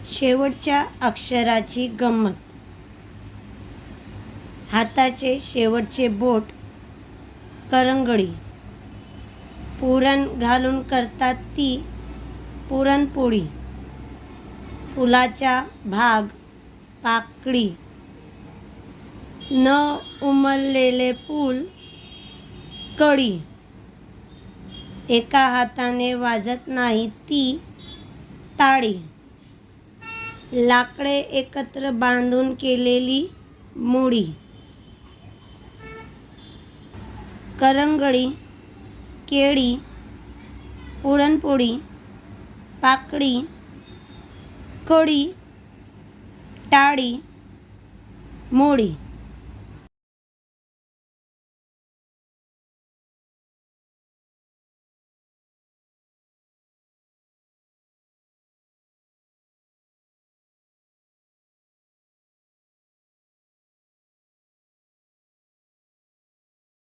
शेवटच्या अक्षराची गंमत. हाताचे शेवटचे बोट करंगळी. पुरण घालून करतात ती पुरणपोळी. फुलाचा भाग पाकळी. न उमललेले फूल कळी. एका हाताने वाजत नाही ती टाळी. लाकडे एकत्र बांधून केलेली मोडी. करंगळी, केळी, पुरणपोळी, पाकळी, कळी, टाळी, मोडी.